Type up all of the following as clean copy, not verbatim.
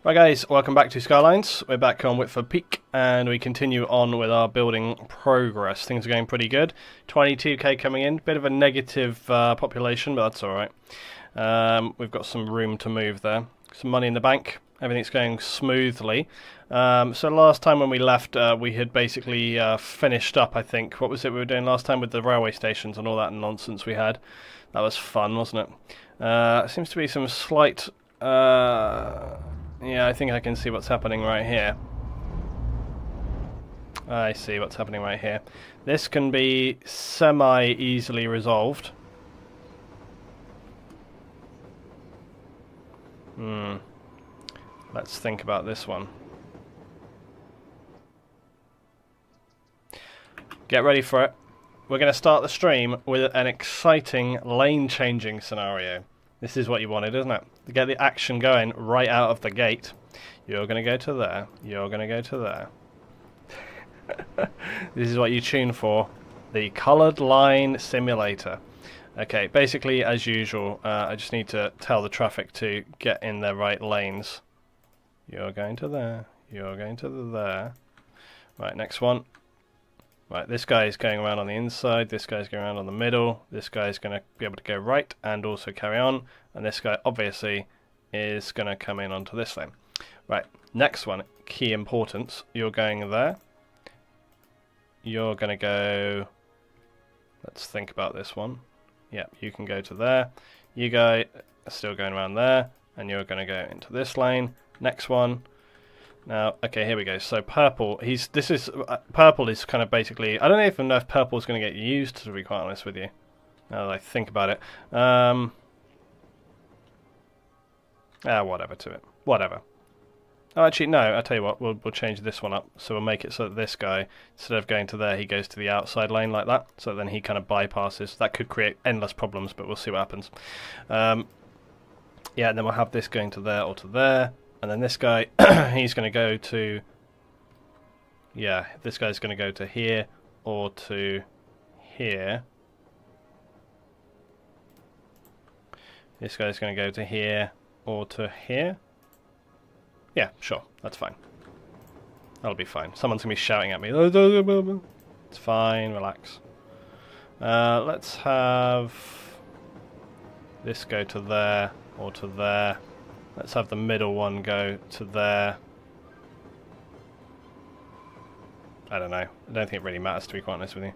Right guys, welcome back to Skylines. We're back on Whitford Peak and we continue on with our building progress. Things are going pretty good. 22k coming in, bit of a negative population, but that's alright. We've got some room to move there. Some money in the bank, everything's going smoothly. So last time when we left we had basically finished up, I think. What was it we were doing last time with the railway stations and all that nonsense we had? That was fun, wasn't it? Seems to be some slight... yeah, I think I can see what's happening right here. I see what's happening right here. This can be semi-easily resolved. Let's think about this one. Get ready for it. We're going to start the stream with an exciting lane-changing scenario. This is what you wanted, isn't it? To get the action going right out of the gate. You're going to go to there. You're going to go to there. This is what you tune for. The coloured line simulator. Okay, basically, as usual, I just need to tell the traffic to get in their right lanes. You're going to there. You're going to there. Right, next one. Right, this guy is going around on the inside, this guy's going around on the middle, this guy's going to be able to go right and also carry on, and this guy obviously is going to come in onto this lane. Right, next one, key importance, you're going there, you're going to go, let's think about this one, yeah, you can go to there, you guys are still going around there, and you're going to go into this lane, next one. Now, okay, here we go. So purple, purple is kind of basically, I don't even know if purple is going to get used, to be quite honest with you, now that I think about it. Whatever to it. Whatever. Oh, actually, no, I'll tell you what, we'll change this one up. So we'll make it so that this guy, instead of going to there, he goes to the outside lane like that. So then he kind of bypasses. That could create endless problems, but we'll see what happens. Yeah, and then we'll have this going to there or to there. And then this guy, he's going to go to, yeah, this guy's going to go to here or to here. This guy's going to go to here or to here. Yeah, sure, that's fine. That'll be fine. Someone's going to be shouting at me. It's fine, relax. Let's have this go to there or to there. Let's have the middle one go to there. I don't know. I don't think it really matters, to be quite honest with you.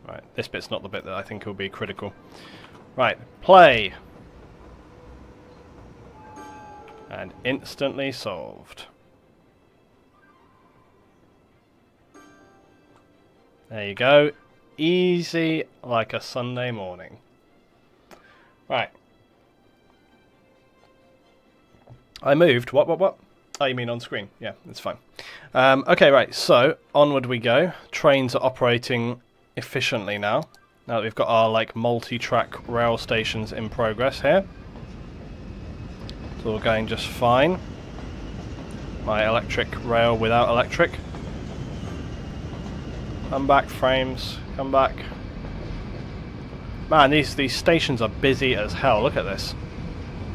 Right, this bit's not the bit that I think will be critical. Right, play! And instantly solved. There you go. Easy like a Sunday morning. Right. I moved. What? Oh, you mean on screen? Yeah, it's fine. Okay, right, so onward we go. Trains are operating efficiently now. Now that we've got our like multi-track rail stations in progress here. It's all going just fine. My electric rail without electric. Come back, frames. Come back. Man, these stations are busy as hell. Look at this.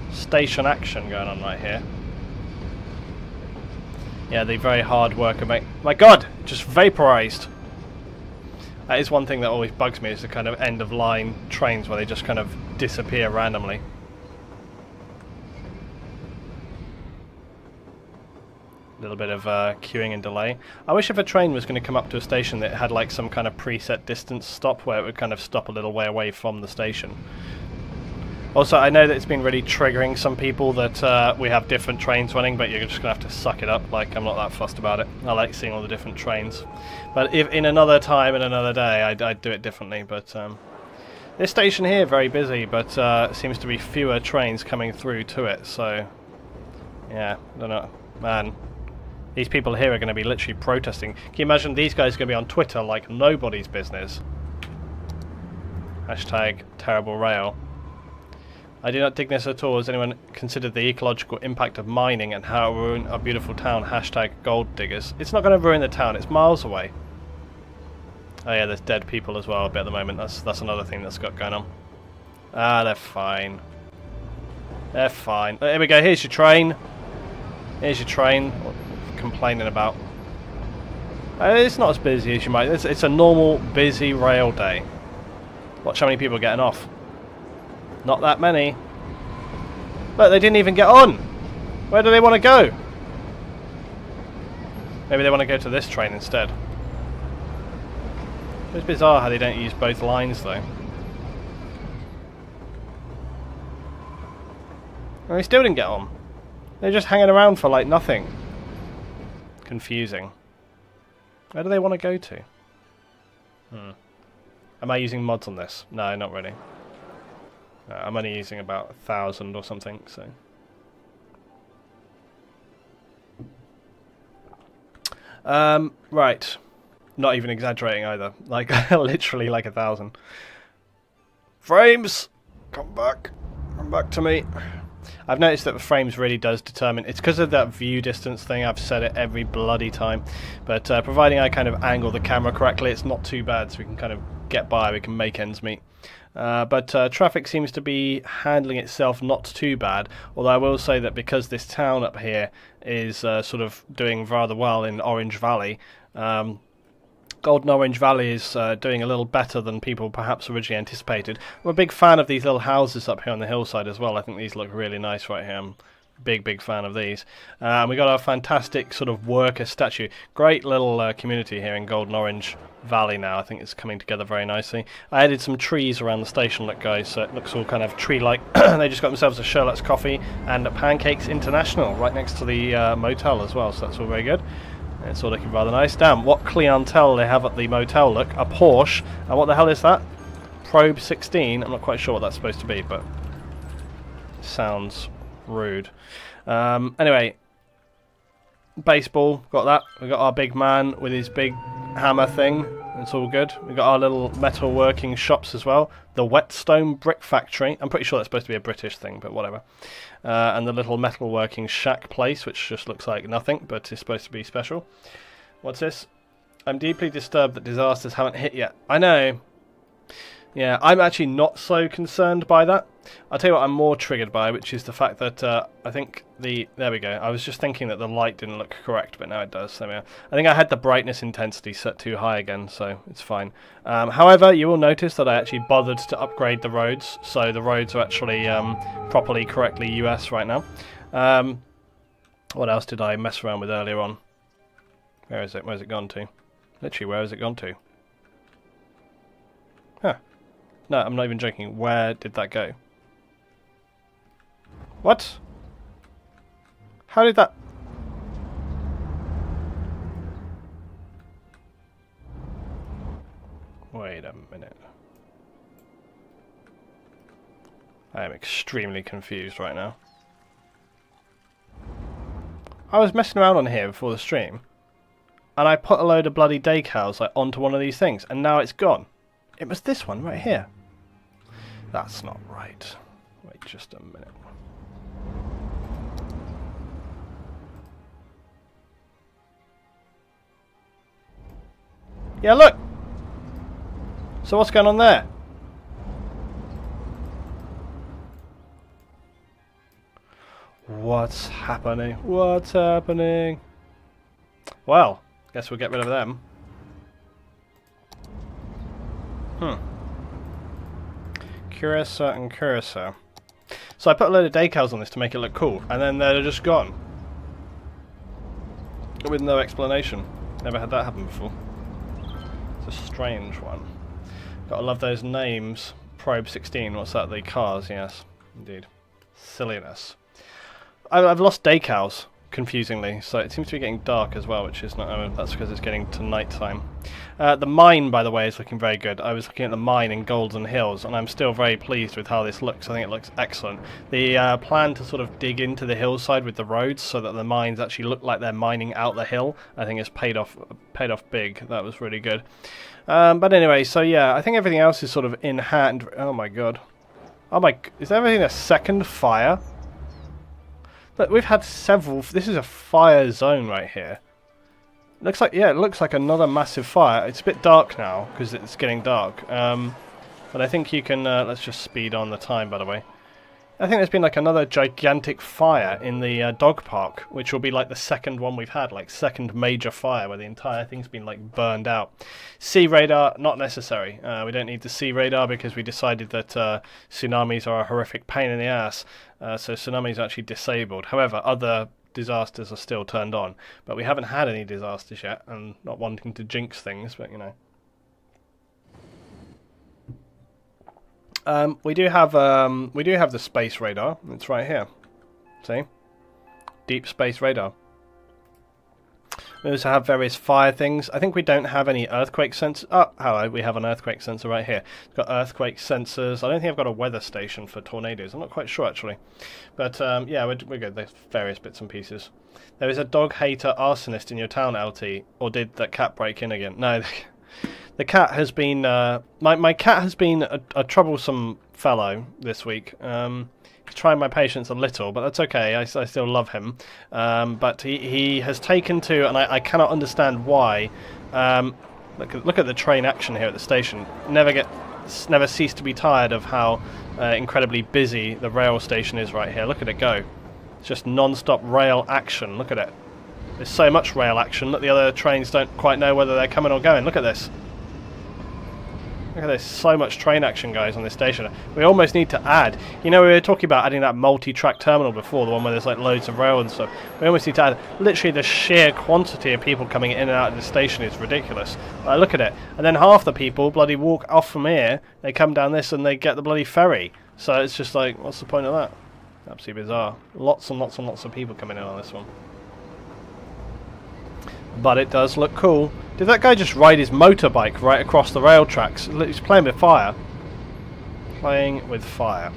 Station action going on right here. Yeah, the very hard worker mate. My god, just vaporized. That is one thing that always bugs me, is the kind of end of line trains where they just kind of disappear randomly. A little bit of queuing and delay. I wish if a train was going to come up to a station that had like some kind of preset distance stop where it would kind of stop a little way away from the station. Also, I know that it's been really triggering some people that we have different trains running, but you're just going to have to suck it up. Like, I'm not that fussed about it. I like seeing all the different trains. But if in another time, in another day, I'd do it differently. But this station here, very busy, but seems to be fewer trains coming through to it. So, yeah, I don't know. Man, these people here are going to be literally protesting. Can you imagine these guys are going to be on Twitter like nobody's business? Hashtag terrible rail. I do not dig this at all. Has anyone considered the ecological impact of mining and how it will ruin our beautiful town? Hashtag gold diggers. It's not going to ruin the town. It's miles away. Oh yeah, there's dead people as well a bit at the moment. That's another thing that's got going on. Ah, they're fine. They're fine. Here we go. Here's your train. Here's your train. What are you complaining about? It's not as busy as you might. It's a normal, busy rail day. Watch how many people are getting off. Not that many. Look, they didn't even get on. Where do they want to go? Maybe they want to go to this train instead. It's bizarre how they don't use both lines though. And they still didn't get on. They're just hanging around for like nothing. Confusing. Where do they want to go to? Am I using mods on this? No, not really. No, I'm only using about 1,000 or something, so... right. Not even exaggerating either. Like, literally like 1,000. Frames! Come back. Come back to me. I've noticed that the frames really does determine... It's because of that view distance thing. I've said it every bloody time. But providing I kind of angle the camera correctly, it's not too bad, so we can kind of get by. We can make ends meet. But traffic seems to be handling itself not too bad, although I will say that because this town up here is sort of doing rather well in Orange Valley, Golden Orange Valley is doing a little better than people perhaps originally anticipated. I'm a big fan of these little houses up here on the hillside as well. I think these look really nice right here. I'm a big fan of these. We got our fantastic sort of worker statue. Great little community here in Golden Orange Valley now. I think it's coming together very nicely. I added some trees around the station, look guys, so it looks all kind of tree-like. They just got themselves a Sherlock's Coffee and a Pancakes International right next to the motel as well, so that's all very good. It's all looking rather nice. Damn, what clientele they have at the motel, look. A Porsche. And what the hell is that? Probe 16. I'm not quite sure what that's supposed to be, but sounds rude. Anyway, baseball, got that. We got our big man with his big hammer thing. It's all good. We got our little metal working shops as well. The Whetstone Brick Factory. I'm pretty sure that's supposed to be a British thing, but whatever. And the little metal working shack place, which just looks like nothing, but is supposed to be special. What's this? I'm deeply disturbed that disasters haven't hit yet. I know. Yeah, I'm actually not so concerned by that. I'll tell you what I'm more triggered by, which is the fact that I think there we go. I was just thinking that the light didn't look correct, but now it does. There we are. I think I had the brightness intensity set too high again, so it's fine. However, you will notice that I actually bothered to upgrade the roads, so the roads are actually properly, correctly US right now. What else did I mess around with earlier on? Where is it? Where's it gone to? Literally, where has it gone to? Huh. No, I'm not even joking. Where did that go? What? How did that... Wait a minute. I am extremely confused right now. I was messing around on here before the stream, and I put a load of bloody decals like onto one of these things, and now it's gone. It was this one right here. That's not right. Wait just a minute. Yeah, look! So what's going on there? What's happening? What's happening? Well, guess we'll get rid of them. Curacao and Curacao. So I put a load of decals on this to make it look cool, and then they're just gone. With no explanation. Never had that happen before. It's a strange one. Gotta love those names. Probe 16, what's that? The cars, yes. Indeed. Silliness. I've lost decals, confusingly, so it seems to be getting dark as well, which is not... that's because it's getting to night time. The mine, by the way, is looking very good. I was looking at the mine in Golden Hills, and I'm still very pleased with how this looks. I think it looks excellent. The plan to sort of dig into the hillside with the roads so that the mines actually look like they're mining out the hill, I think has paid off big. That was really good. But anyway, so yeah, I think everything else is sort of in hand. Oh my god. Oh my... Is everything a second fire? But we've had several... This is a fire zone right here. Looks like... Yeah, it looks like another massive fire. It's a bit dark now, because it's getting dark. But I think you can... let's just speed on the time, by the way. I think there's been like another gigantic fire in the dog park, which will be like the second one we've had, like second major fire where the entire thing's been like burned out. Sea radar, not necessary. We don't need the sea radar because we decided that tsunamis are a horrific pain in the ass, so tsunamis are actually disabled. However, other disasters are still turned on, but we haven't had any disasters yet, and not wanting to jinx things, but you know. We do have the space radar. It's right here. See, deep space radar. We also have various fire things. I think we don't have any earthquake sensors. Oh, hello, we have an earthquake sensor right here. It's got earthquake sensors. I don't think I've got a weather station for tornadoes. I'm not quite sure actually, but yeah, we're good. There's various bits and pieces. There is a dog hater arsonist in your town, LT. Or did that cat break in again? No. The cat has been, my cat has been a troublesome fellow this week. He's trying my patience a little, but that's okay. I still love him. But he has taken to, and I cannot understand why. Look at the train action here at the station. Never cease to be tired of how incredibly busy the rail station is right here. Look at it go. It's just non-stop rail action. Look at it. There's so much rail action that the other trains don't quite know whether they're coming or going. Look at this. Look at this, so much train action, guys, on this station. We almost need to add, you know, we were talking about adding that multi-track terminal before, the one where there's like loads of rail and stuff. We almost need to add, literally the sheer quantity of people coming in and out of the station is ridiculous. Look at it. And then half the people bloody walk off from here, they come down this and they get the bloody ferry. So it's just like, what's the point of that? Absolutely bizarre. Lots and lots and lots of people coming in on this one. But it does look cool. Did that guy just ride his motorbike right across the rail tracks? He's playing with fire. Playing with fire.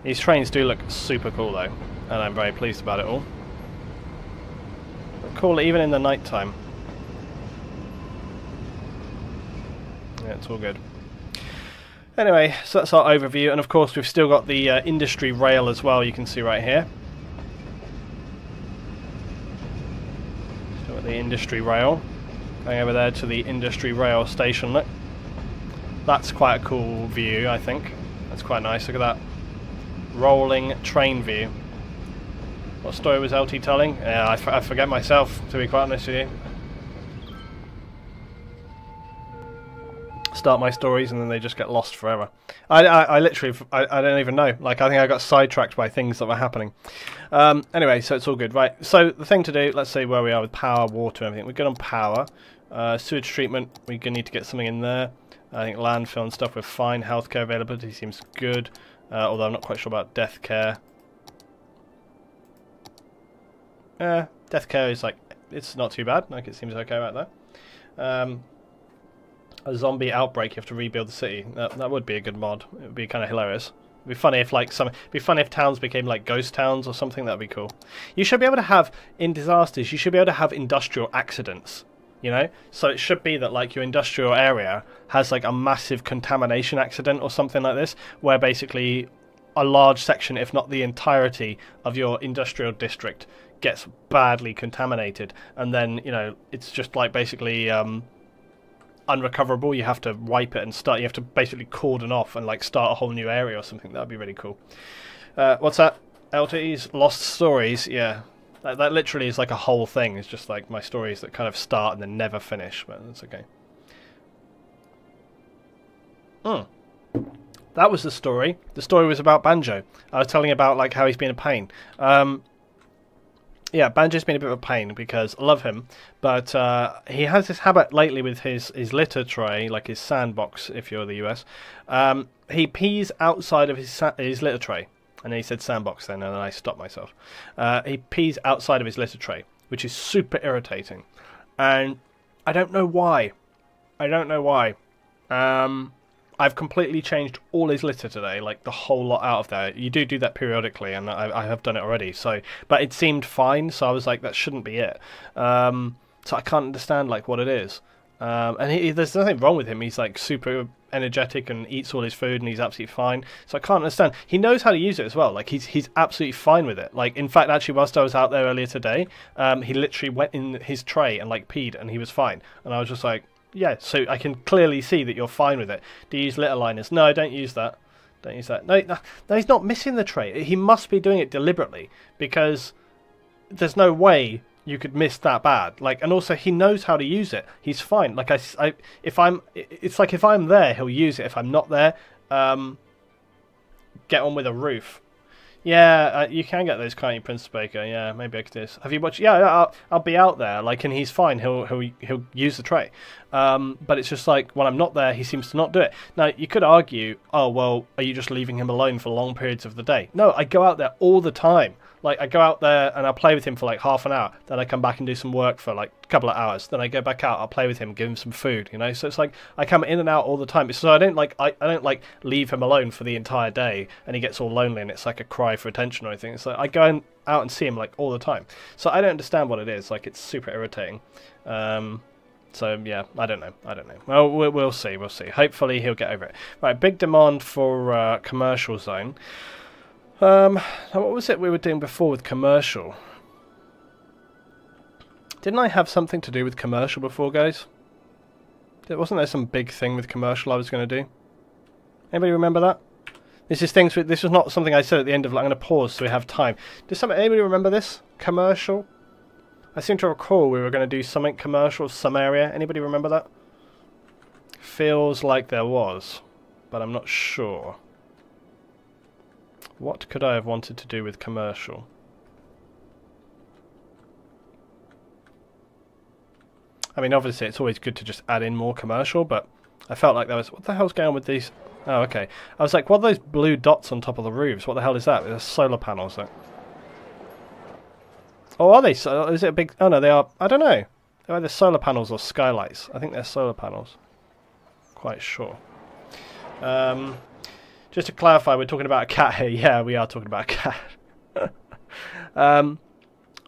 These trains do look super cool though, and I'm very pleased about it all. But cool even in the night time. Yeah, it's all good. Anyway, so that's our overview, and of course we've still got the industry rail as well, you can see right here. The industry rail, going over there to the industry rail station. Look, that's quite a cool view. I think that's quite nice. Look at that rolling train view. What story was LT telling? Yeah, I forget myself, to be quite honest with you. Start my stories and then they just get lost forever. I literally, I don't even know. Like, I think I got sidetracked by things that were happening. Anyway, so it's all good, right? So the thing to do, let's see where we are with power, water, everything. We're good on power. Sewage treatment, we're going to need to get something in there. I think landfill and stuff, we're fine. Healthcare availability seems good. Although I'm not quite sure about death care. Death care is like, it's not too bad. Like, it seems okay right there. A zombie outbreak, you have to rebuild the city. That would be a good mod. It would be kind of hilarious. It'd be funny if like it'd be funny if towns became like ghost towns or something. That'd be cool. You should be able to have, in disasters, you should be able to have industrial accidents. You know, so it should be that like your industrial area has like a massive contamination accident or something like this, where basically a large section, if not the entirety, of your industrial district gets badly contaminated, and then you know it's just like basically unrecoverable. You have to wipe it and start. You have to basically cordon off and like start a whole new area or something. That'd be really cool. What's that? LT's Lost Stories. Yeah, that literally is like a whole thing. It's just like my stories that kind of start and then never finish. But that's okay. That was the story. The story was about Banjo. I was telling about like how he's been a pain. Yeah, Banjo's been a bit of a pain because I love him, but he has this habit lately with his litter tray, like his sandbox, if you're the US. He pees outside of his litter tray, and he said sandbox then, and then I stopped myself. He pees outside of his litter tray, which is super irritating, and I don't know why. I don't know why. I've completely changed all his litter today, like the whole lot out of there. You do that periodically, and I have done it already. So, but it seemed fine, so I was like, that shouldn't be it. So I can't understand like what it is. And there's nothing wrong with him. He's like super energetic and eats all his food, and he's absolutely fine. So I can't understand. He knows how to use it as well. Like he's absolutely fine with it. Like in fact, actually, whilst I was out there earlier today, he literally went in his tray and like peed, and he was fine. And I was just like, yeah, so I can clearly see that you're fine with it. Do you use litter liners? No, I don't use that. Don't use that. No, he's not missing the tray. He must be doing it deliberately, because there's no way you could miss that bad. Like, and also he knows how to use it. He's fine. Like it's like if I'm there, he'll use it. If I'm not there, get on with a roof. Yeah, you can get those, can't you, Prince Baker? Yeah, maybe I could do this. Have you watched? Yeah, I'll be out there, like, and he's fine. He'll use the tray. But it's just like when I'm not there, he seems to not do it. Now you could argue, oh well, are you just leaving him alone for long periods of the day? No, I go out there all the time. Like, I go out there and I'll play with him for like half an hour. Then I come back and do some work for like a couple of hours. Then I go back out. I'll play with him, give him some food. You know, so it's like I come in and out all the time. So I don't like leave him alone for the entire day and he gets all lonely and it's like a cry for attention or anything. So I go out and see him like all the time. So I don't understand what it is. Like, it's super irritating. So yeah, I don't know. Well, we'll see. Hopefully he'll get over it. Right, big demand for commercial zone. What was it we were doing before with commercial? Didn't I have something to do with commercial before, guys? Wasn't there some big thing with commercial I was going to do? Anybody remember that? This was not something I said at the end of. Like, I'm going to pause so we have time. Anybody remember this? Commercial? I seem to recall we were going to do something commercial, some area. Anybody remember that? Feels like there was, but I'm not sure. What could I have wanted to do with commercial? I mean, obviously it's always good to just add in more commercial, but I felt like there was... What the hell's going on with these? Oh, okay. I was like, what are those blue dots on top of the roofs? What the hell is that? They're solar panels, though. Oh, are they? Is it a big... Oh, no, they are... I don't know. They're either solar panels or skylights. I think they're solar panels. Quite sure. Just to clarify, we're talking about a cat here. Yeah, we are talking about a cat.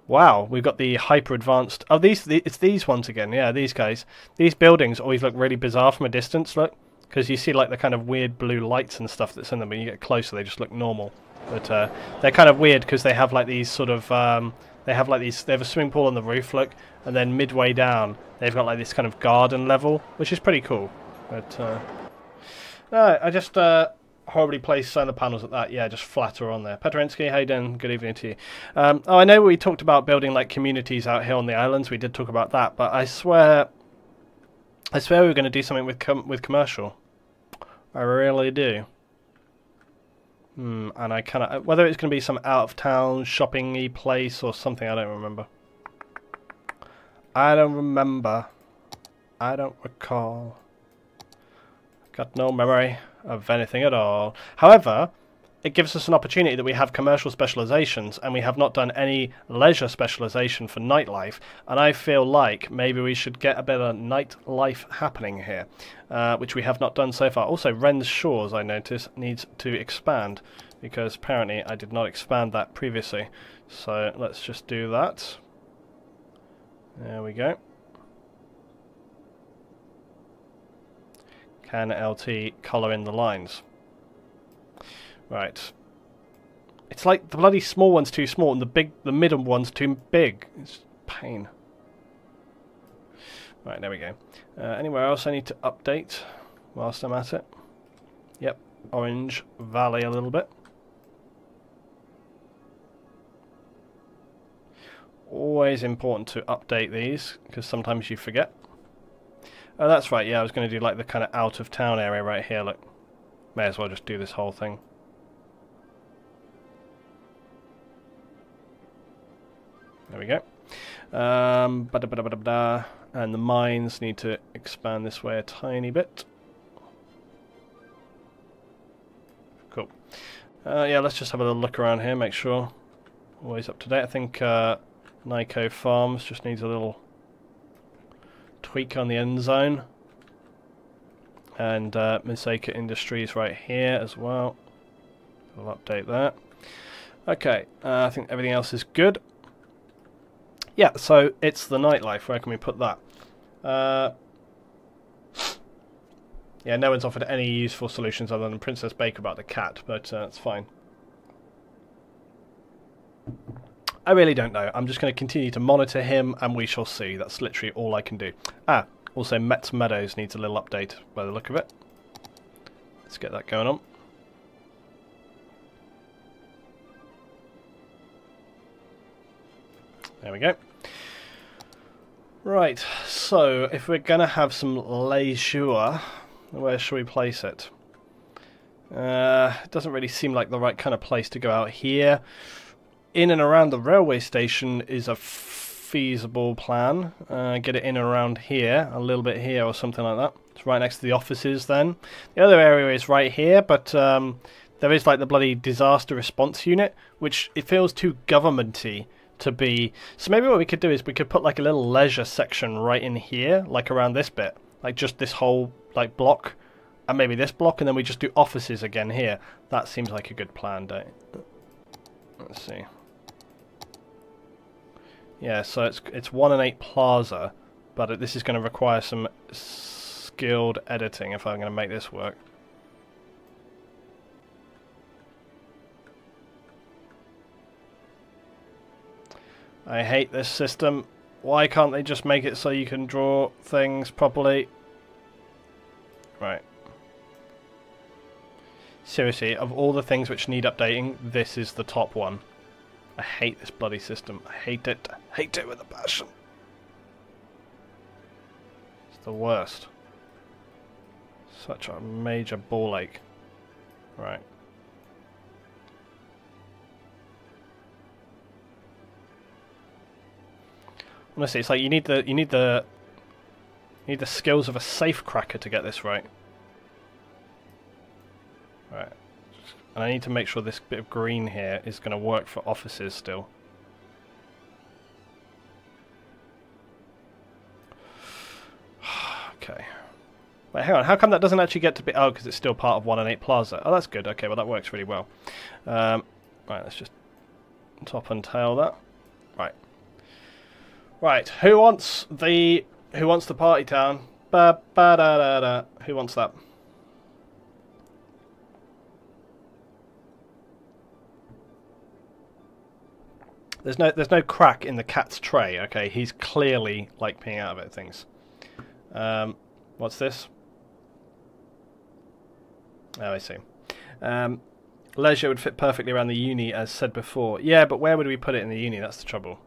Wow, we've got the hyper advanced... Oh, it's these ones again. Yeah, these guys. These buildings always look really bizarre from a distance, look. Because you see like the kind of weird blue lights and stuff that's in them. When you get closer, they just look normal. But they're kind of weird because they have like these sort of... they have a swimming pool on the roof, look. And then midway down, they've got like this kind of garden level, which is pretty cool. But... no, I just... horribly placed solar panels at that. Yeah, just flatter on there. Petrinsky, how you doing? Good evening to you. Oh, I know we talked about building like communities out here on the islands. We did talk about that, but I swear we were going to do something with commercial. I really do. And I kind of... Whether it's going to be some out-of-town shopping-y place or something, I don't remember. I don't remember. I don't recall. Got no memory of anything at all. However, it gives us an opportunity that we have commercial specializations and we have not done any leisure specialization for nightlife, and I feel like maybe we should get a bit of nightlife happening here, which we have not done so far. Also, Wren's Shores, I notice, needs to expand, because apparently I did not expand that previously. So let's just do that. There we go. Can LT colour in the lines? Right. It's like the bloody small one's too small and the middle one's too big. It's pain. Right, there we go. Anywhere else I need to update whilst I'm at it? Yep, Orange Valley a little bit. Always important to update these because sometimes you forget. Oh, that's right, yeah, I was going to do like the kind of out-of-town area right here, look. May as well just do this whole thing. There we go. And the mines need to expand this way a tiny bit. Cool. Yeah, let's just have a little look around here, make sure. Always up to date. I think Nico Farms just needs a little tweak on the end zone, and Misaka Industries right here as well. We'll update that. Okay, I think everything else is good. Yeah, so it's the nightlife. Where can we put that? Yeah, no one's offered any useful solutions other than Princess Baker about the cat, but that's fine. I really don't know. I'm just going to continue to monitor him, and we shall see. That's literally all I can do. Ah, also Metz Meadows needs a little update by the look of it. Let's get that going on. There we go. Right, so if we're going to have some leisure, where should we place it? It doesn't really seem like the right kind of place to go out here. In and around the railway station is a feasible plan. Get it in and around here, a little bit here or something like that. It's right next to the offices then. The other area is right here, but there is like the bloody disaster response unit, which it feels too governmenty to be. So maybe what we could do is we could put like a little leisure section right in here, like around this bit, like just this whole like block, and maybe this block, and then we just do offices again here. That seems like a good plan, don't it? Let's see. Yeah, so it's 1 and 8 Plaza, but this is going to require some skilled editing if I'm going to make this work. I hate this system. Why can't they just make it so you can draw things properly? Right. Seriously, of all the things which need updating, this is the top one. I hate this bloody system. I hate it. I hate it with a passion. It's the worst. Such a major ball ache. Right. Honestly, it's like you need the skills of a safecracker to get this right. Right. And I need to make sure this bit of green here is going to work for offices still. Okay. Wait, hang on. How come that doesn't actually get to be... Oh, because it's still part of 1 and 8 Plaza. Oh, that's good. Okay, well, that works really well. Right, let's just top and tail that. Right. Right, who wants the party town? Ba ba da da da. Who wants that? There's no crack in the cat's tray. Okay, he's clearly like peeing out of it. Things. What's this? Oh, I see. Leisure would fit perfectly around the uni, as said before. Yeah, but where would we put it in the uni? That's the trouble.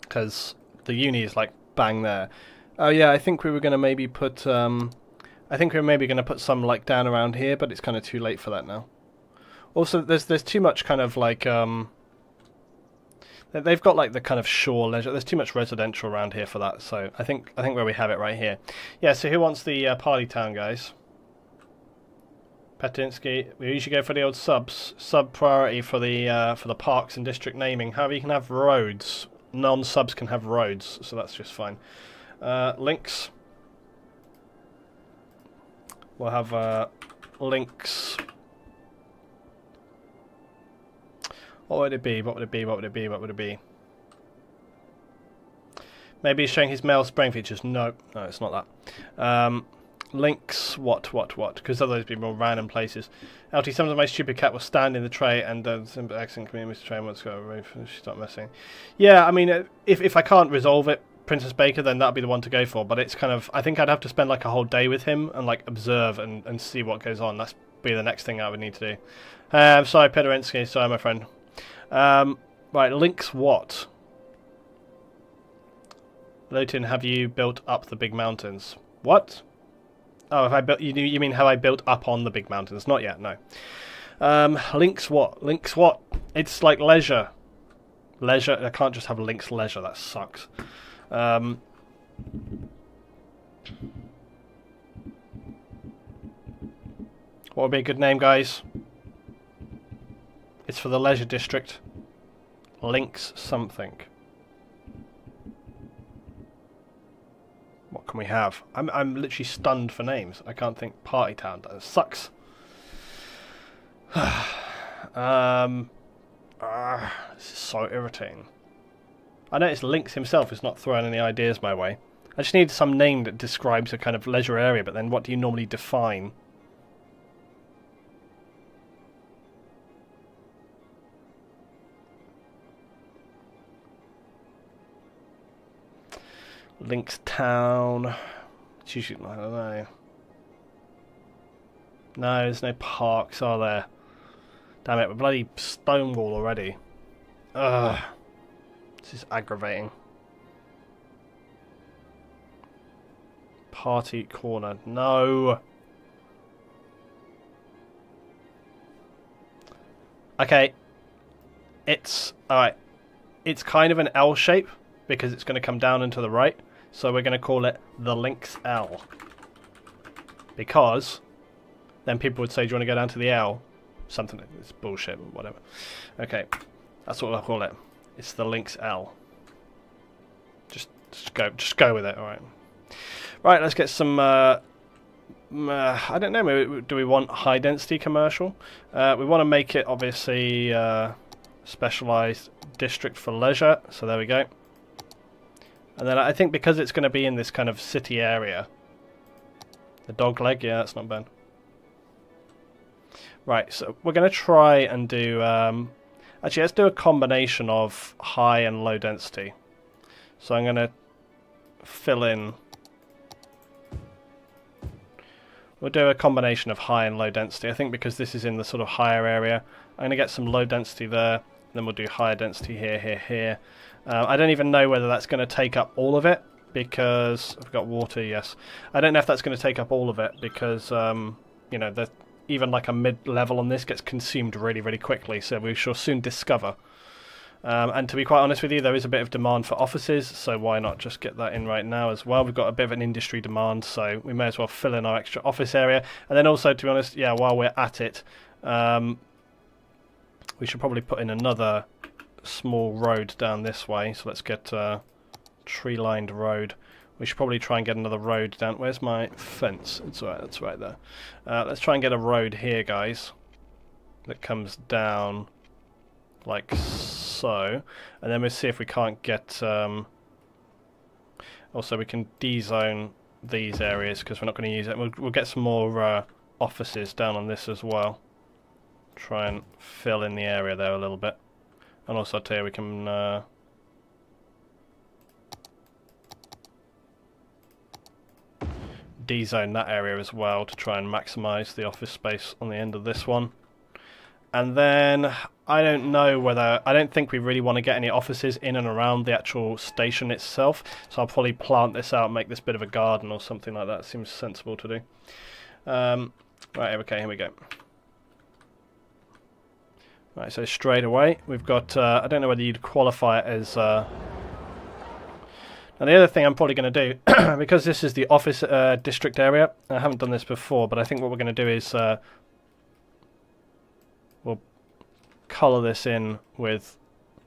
Because the uni is like bang there. Oh yeah, I think we were going to maybe put I think we were maybe going to put some like down around here, but it's kind of too late for that now. Also, there's too much kind of like they've got like the kind of shore leisure. There's too much residential around here for that. So I think where we have it right here. Yeah. So who wants the party town, guys? Petinsky. We usually go for the old subs. Sub priority for the parks and district naming. However, you can have roads. Non-subs can have roads, so that's just fine. Links. We'll have links. What would it be? What would it be? What would it be? What would it be? Maybe he's showing his male spraying features. No, no, it's not that. Links. What? Because otherwise it'd be more random places. LT, sometimes my stupid cat will stand in the tray and some accent community tray wants to go away. Stop messing. Yeah, I mean, if I can't resolve it, Princess Baker, then that'd be the one to go for. But it's kind of, I think I'd have to spend like a whole day with him and like observe and see what goes on. That's be the next thing I would need to do. Sorry, Pedorensky. Sorry, my friend. Right, links what? Lotin, have you built up the big mountains? What? Oh, have I built? You mean have I built up on the big mountains? Not yet, no. Links what? Links what? It's like leisure. Leisure. I can't just have links leisure. That sucks. What would be a good name, guys? It's for the leisure district. Links something. What can we have? I'm literally stunned for names. I can't think. Party town. That sucks. This is so irritating. I noticed Links himself is not throwing any ideas my way. I just need some name that describes a kind of leisure area, but then what do you normally define? Links Town. It's usually, I don't know. No, there's no parks, are there? Damn it, we're bloody Stonewall already. Ugh. This is aggravating. Party corner. No. Okay. It's... Alright. It's kind of an L shape because it's going to come down and to the right. So we're going to call it the Links L. Because then people would say, do you want to go down to the L? Something. It's bullshit, whatever. Okay. That's what I'll call it. It's the Links L. Just go with it, alright. Right, let's get some, I don't know, maybe, do we want high density commercial? We want to make it, obviously, specialised district for leisure, so there we go. And then I think because it's going to be in this kind of city area, the dog leg, yeah, that's not bad. Right, so we're going to try and do, actually let's do a combination of high and low density. So I'm going to fill in, we'll do a combination of high and low density. I think because this is in the sort of higher area, I'm going to get some low density there, then we'll do higher density here, here, here. I don't even know whether that's going to take up all of it, because I've got water, yes. I don't know if that's going to take up all of it, because, you know, even like a mid-level on this gets consumed really, really quickly, so we shall soon discover. And to be quite honest with you, there is a bit of demand for offices, so why not just get that in right now as well. We've got a bit of an industry demand, so we may as well fill in our extra office area. And then also, to be honest, yeah, while we're at it, we should probably put in another small road down this way. So let's get a tree-lined road. We should probably try and get another road down. Where's my fence? It's alright, that's right there. Let's try and get a road here, guys, that comes down like so, and then we'll see if we can't get also we can dezone these areas because we're not going to use it. We'll get some more offices down on this as well, try and fill in the area there a little bit. And also I'll tell you, we can dezone that area as well to try and maximize the office space on the end of this one. And then I don't know whether, I don't think we really want to get any offices in and around the actual station itself, so I'll probably plant this out and make this bit of a garden or something like that. Seems sensible to do. Right, okay, here we go. Right, so straight away we've got, I don't know whether you'd qualify it as, now the other thing I'm probably going to do, because this is the office district area, I haven't done this before, but I think what we're going to do is we'll colour this in with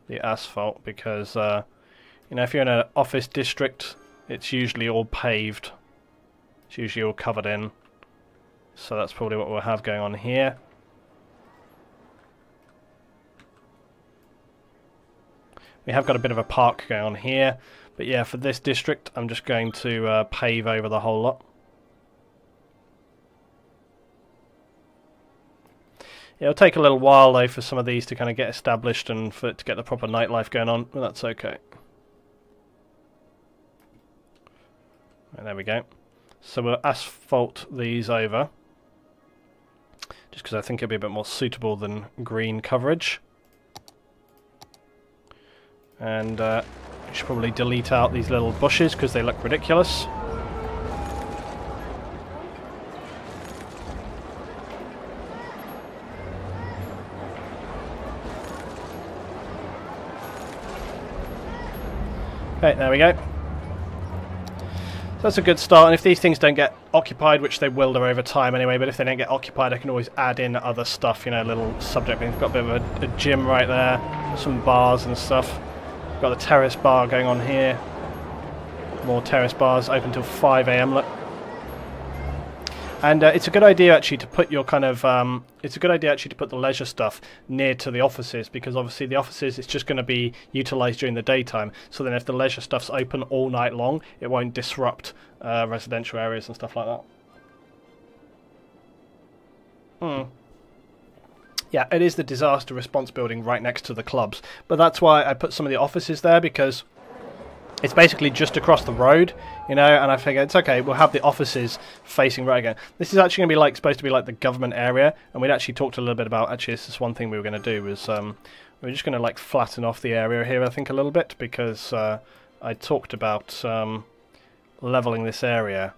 the asphalt because, you know, if you're in an office district, it's usually all paved. It's usually all covered in. So that's probably what we'll have going on here. We have got a bit of a park going on here. But yeah, for this district, I'm just going to pave over the whole lot. It'll take a little while though for some of these to kind of get established and for it to get the proper nightlife going on, but that's okay. Right, there we go. So we'll asphalt these over, just because I think it'll be a bit more suitable than green coverage. And we should probably delete out these little bushes because they look ridiculous. Okay, there we go. So that's a good start, and if these things don't get occupied, which they will do over time anyway, but if they don't get occupied I can always add in other stuff, you know, little subject. We've got a bit of a gym right there, some bars and stuff. We've got the terrace bar going on here. More terrace bars, open till 5 AM, look. And it's a good idea actually to put your kind of, it's a good idea actually to put the leisure stuff near to the offices, because obviously the offices, it's just going to be utilised during the daytime. So then if the leisure stuff's open all night long, it won't disrupt residential areas and stuff like that. Yeah, it is the disaster response building right next to the clubs. But that's why I put some of the offices there, because it's basically just across the road, you know, and I figure it's okay, we'll have the offices facing right again. This is actually going to be like supposed to be like the government area, and we'd actually talked a little bit about, actually this is one thing we were going to do, was We're just going to like flatten off the area here, I think, a little bit, because I talked about leveling this area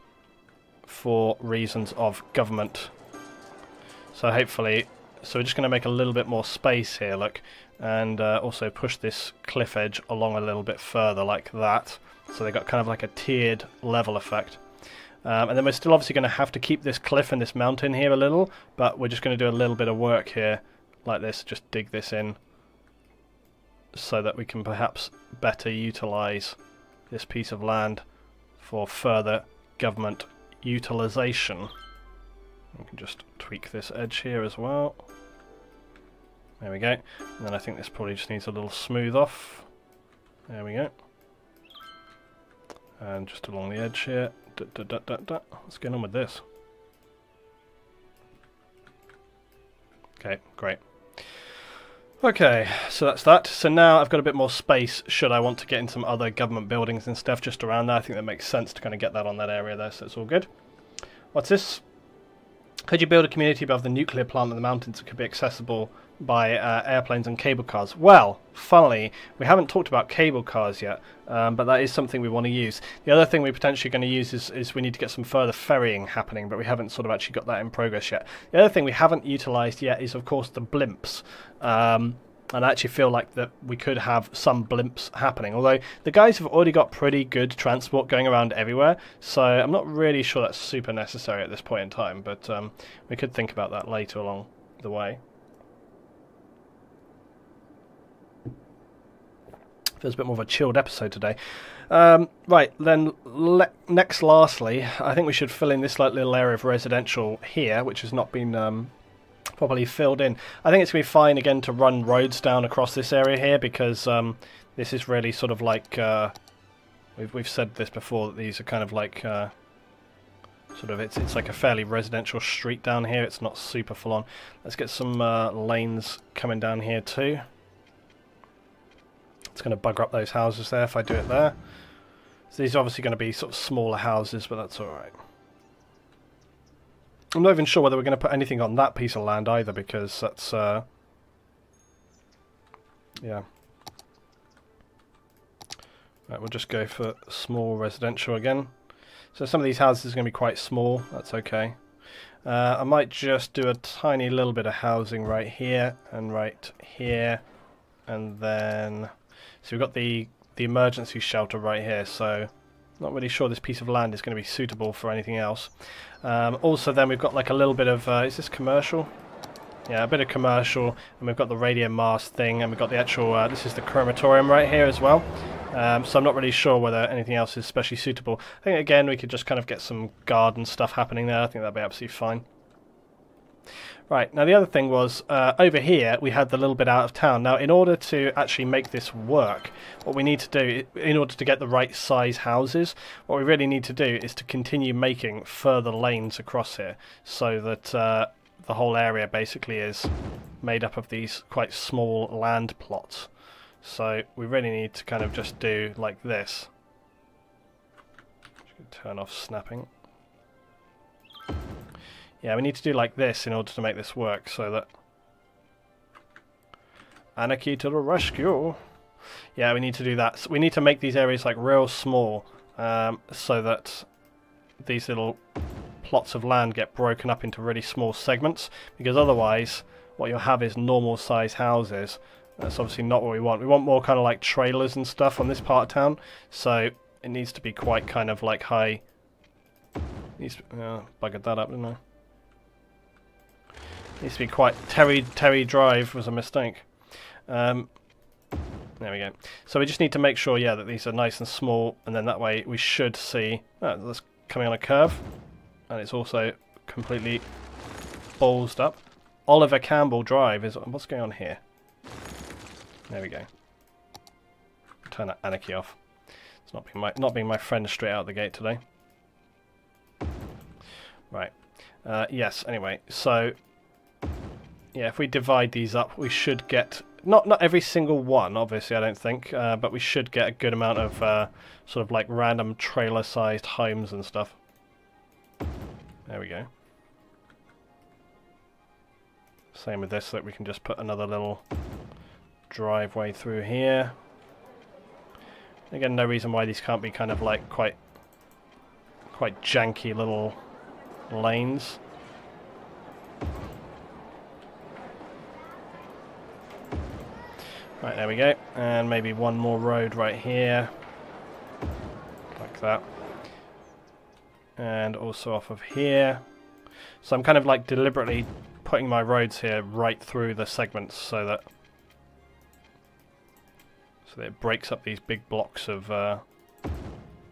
for reasons of government. So hopefully, so we're just going to make a little bit more space here, look, and also push this cliff edge along a little bit further like that. So they got kind of like a tiered level effect. And then we're still obviously going to have to keep this cliff and this mountain here a little, but we're just going to do a little bit of work here like this, just dig this in so that we can perhaps better utilize this piece of land for further government utilization. We can just tweak this edge here as well. There we go. And then I think this probably just needs a little smooth off. There we go. And just along the edge here. What's going on with this? Okay, great. Okay, so that's that. So now I've got a bit more space should I want to get in some other government buildings and stuff just around there. I think that makes sense to kind of get that on that area there, so it's all good. What's this? Could you build a community above the nuclear plant in the mountains that could be accessible by airplanes and cable cars? Well, funnily, we haven't talked about cable cars yet, but that is something we want to use. The other thing we're potentially going to use is we need to get some further ferrying happening, but we haven't sort of actually got that in progress yet. The other thing we haven't utilised yet is, of course, the blimps. And I actually feel like that we could have some blimps happening, although the guys have already got pretty good transport going around everywhere, so I'm not really sure that's super necessary at this point in time, but we could think about that later along the way. Feels a bit more of a chilled episode today. Right, then lastly, I think we should fill in this like little area of residential here, which has not been properly filled in. I think it's going to be fine again to run roads down across this area here, because this is really sort of like we've said this before, that these are kind of like sort of it's like a fairly residential street down here. It's not super full on. Let's get some lanes coming down here too. It's going to bugger up those houses there if I do it there. So these are obviously going to be sort of smaller houses, but that's alright. I'm not even sure whether we're going to put anything on that piece of land either, because that's yeah. Right, we'll just go for small residential again. So some of these houses are going to be quite small, that's okay. I might just do a tiny little bit of housing right here and right here, and then so we've got the emergency shelter right here, so not really sure this piece of land is going to be suitable for anything else. Also then we've got like a little bit of, is this commercial? Yeah, a bit of commercial, and we've got the radio mast thing, and we've got the actual, this is the crematorium right here as well. So I'm not really sure whether anything else is especially suitable. I think again we could just kind of get some garden stuff happening there. I think that'd be absolutely fine. Right, now the other thing was, over here we had the little bit out of town. Now in order to actually make this work, what we need to do, in order to get the right size houses, what we really need to do is to continue making further lanes across here, so that the whole area basically is made up of these quite small land plots. So we really need to kind of just do like this. Turn off snapping. Yeah, we need to do like this in order to make this work, so that... Anarchy to the rescue! Yeah, we need to do that. So we need to make these areas like real small, so that these little plots of land get broken up into really small segments, because otherwise what you'll have is normal size houses. That's obviously not what we want. We want more kind of like trailers and stuff on this part of town, so it needs to be quite kind of like high... buggered that up, didn't I? Needs to be quite... Terry Drive was a mistake. There we go. So we just need to make sure, yeah, that these are nice and small, and then that way we should see... Oh, that's coming on a curve, and it's also completely ballsed up. Oliver Campbell Drive is... What's going on here? There we go. Turn that anarchy off. It's not being my friend straight out the gate today. Right. Yes, anyway, so... Yeah, if we divide these up, we should get... Not every single one, obviously, I don't think, but we should get a good amount of sort of like random trailer-sized homes and stuff. There we go. Same with this, so that we can just put another little driveway through here. Again, no reason why these can't be kind of like quite janky little lanes. Right, there we go. And maybe one more road right here. Like that. And also off of here. So I'm kind of like deliberately putting my roads here right through the segments so that it breaks up these big blocks of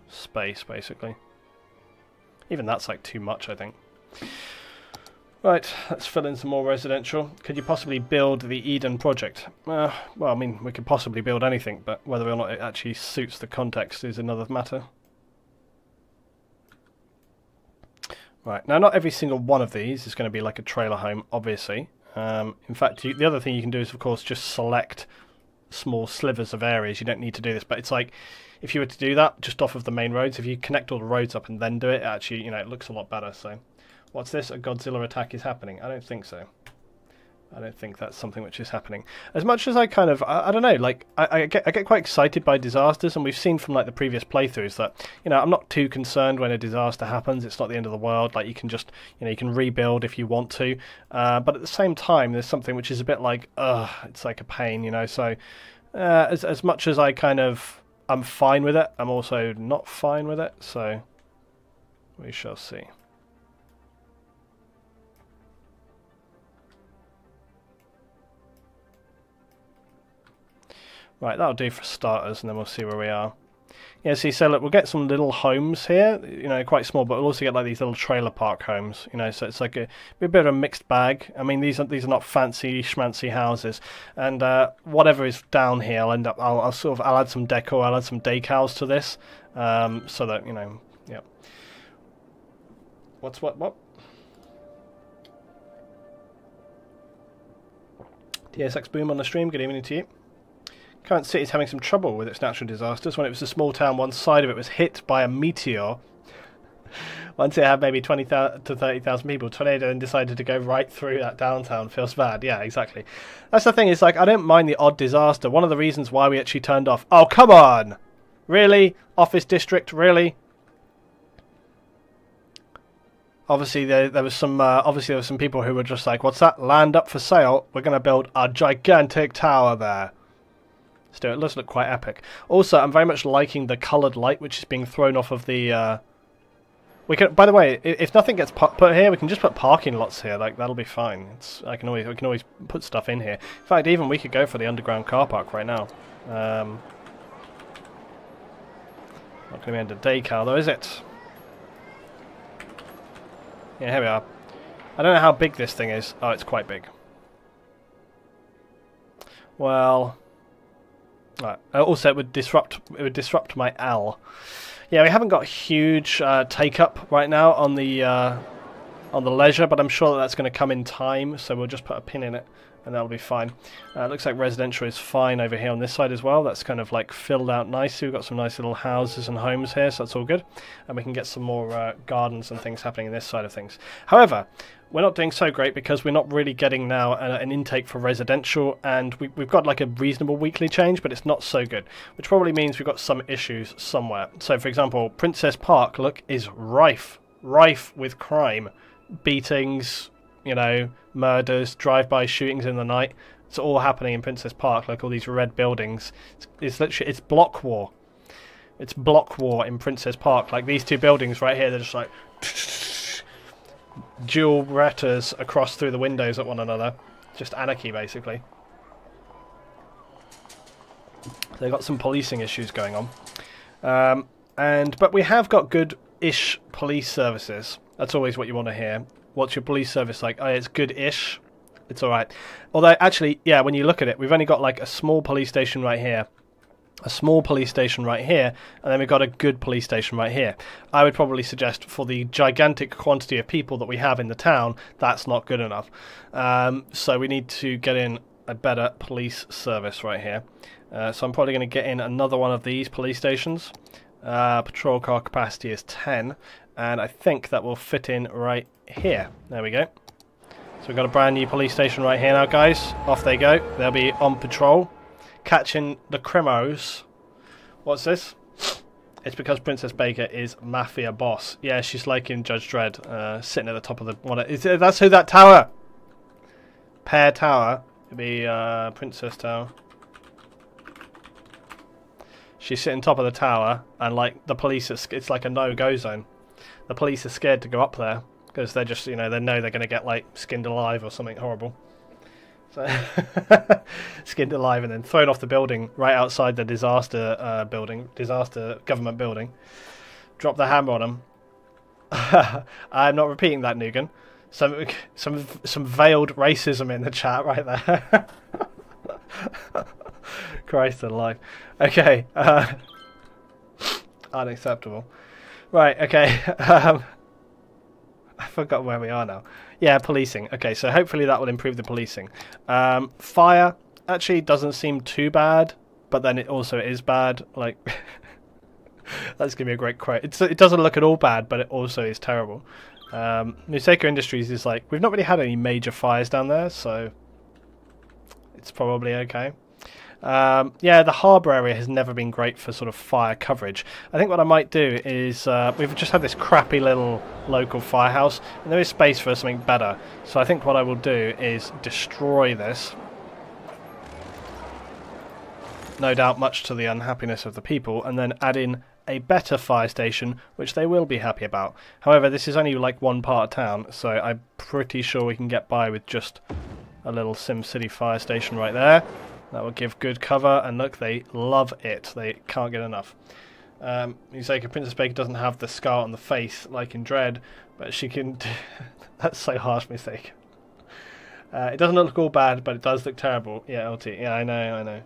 space, basically. Even that's like too much, I think. Right, let's fill in some more residential. Could you possibly build the Eden project? Well, I mean, we could possibly build anything, but whether or not it actually suits the context is another matter. Right, now not every single one of these is going to be like a trailer home, obviously. In fact, the other thing you can do is, of course, just select small slivers of areas. You don't need to do this, but it's like, if you were to do that just off of the main roads, if you connect all the roads up and then do it, actually, you know, it looks a lot better. So, what's this? A Godzilla attack is happening? I don't think so. I don't think that's something which is happening. As much as I kind of, I don't know, like, I get quite excited by disasters, and we've seen from, like, the previous playthroughs that, you know, I'm not too concerned when a disaster happens. It's not the end of the world. Like, you can just, you know, you can rebuild if you want to. But at the same time, there's something which is a bit like, it's like a pain, you know. So, as much as I kind of, I'm fine with it, I'm also not fine with it. So, we shall see. Right, that'll do for starters, and then we'll see where we are. Yeah, see, so look, we'll get some little homes here, you know, quite small, but we'll also get like these little trailer park homes, you know, so it's like a bit of a mixed bag. I mean, these are not fancy schmancy houses, and whatever is down here, I'll add some decor, I'll add some decals to this, so that, you know, yeah. What? TSX Boom on the stream, good evening to you. Current city is having some trouble with its natural disasters. When it was a small town, one side of it was hit by a meteor. Once it had maybe 20,000 to 30,000 people, tornado then decided to go right through that downtown. Feels bad. Yeah, exactly. That's the thing, is like, I don't mind the odd disaster. One of the reasons why we actually turned off... Oh, come on! Really? Office District? Really? Obviously, there was some people who were just like, what's that? Land up for sale? We're going to build a gigantic tower there. Still, it does look quite epic. Also, I'm very much liking the coloured light which is being thrown off of the... We can, by the way, if nothing gets put here, we can just put parking lots here. Like, that'll be fine. We can always put stuff in here. In fact, even we could go for the underground car park right now. Not going to be under decal though, is it? Yeah, here we are. I don't know how big this thing is. Oh, it's quite big. Well... Right. Also, it would disrupt my L. Yeah, we haven't got huge take up right now on the leisure, but I'm sure that's going to come in time. So we'll just put a pin in it, and that'll be fine. Looks like residential is fine over here on this side as well. That's kind of like filled out nicely. We've got some nice little houses and homes here, so that's all good. And we can get some more gardens and things happening in this side of things. However, we're not doing so great because we're not really getting now an intake for residential, and we've got like a reasonable weekly change, but it's not so good, which probably means we've got some issues somewhere. So, for example, Princess Park, look, is rife with crime, beatings, you know, murders, drive-by shootings in the night. It's all happening in Princess Park, like all these red buildings. It's literally, it's block war. It's block war in Princess Park. Like these two buildings right here, they're just like... dual Berettas across through the windows at one another. Just anarchy, basically. They've got some policing issues going on. But we have got good-ish police services. That's always what you want to hear. What's your police service like? Oh, it's good-ish. It's alright. Although, actually, yeah, when you look at it, we've only got like a small police station right here, a small police station right here, and then we've got a good police station right here. I would probably suggest for the gigantic quantity of people that we have in the town, that's not good enough. So we need to get in a better police service right here. So I'm probably going to get in another one of these police stations. Patrol car capacity is 10, and I think that will fit in right here. There we go. So we've got a brand new police station right here now, guys. Off they go. They'll be on patrol. catching the criminals. What's this? It's because Princess Baker is mafia boss. Yeah, she's like in Judge Dredd, sitting at the top of the... That's who that tower! Pear Tower. It'd be Princess Tower. She's sitting top of the tower, and like the police, it's like a no-go zone. The police are scared to go up there because they're just, you know, they know they're going to get like skinned alive or something horrible. So skinned alive and then thrown off the building right outside the disaster government building. Drop the hammer on them. I'm not repeating that, Nugan. Some veiled racism in the chat right there. Christ alive. Okay. Unacceptable. Right, okay. I forgot where we are now. Yeah, policing. Okay, so hopefully that will improve the policing. Fire actually doesn't seem too bad, but then it also is bad. Like, that's going to be a great quote. It doesn't look at all bad, but it also is terrible. Museka Industries is like, we've not really had any major fires down there, so it's probably okay. Yeah, the harbour area has never been great for sort of fire coverage. I think what I might do is, we've just had this crappy little local firehouse, and there is space for something better. So I think what I will do is destroy this. No doubt much to the unhappiness of the people, and then add in a better fire station, which they will be happy about. However, this is only like one part of town, so I'm pretty sure we can get by with just a little SimCity fire station right there. That will give good cover, and look, they love it. They can't get enough. Museka Princess Baker doesn't have the scar on the face like in Dread, but she can... That's so harsh, Museka. It doesn't look all bad, but it does look terrible. Yeah, LT. Yeah, I know.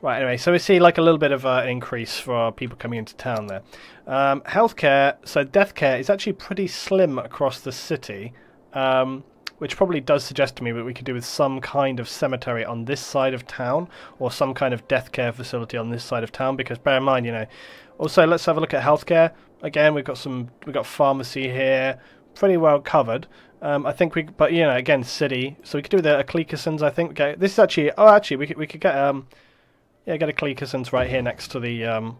Right, anyway, so we see like a little bit of an increase for people coming into town there. Healthcare, so death care is actually pretty slim across the city. Which probably does suggest to me that we could do with some kind of cemetery on this side of town, or some kind of death care facility on this side of town, because bear in mind, you know, also let's have a look at healthcare. Again, we've got pharmacy here, pretty well covered. I think but you know, again, city, so we could do with a Cleekisons, I think. Okay, this is actually, we could get get a Cleekisons right here next to the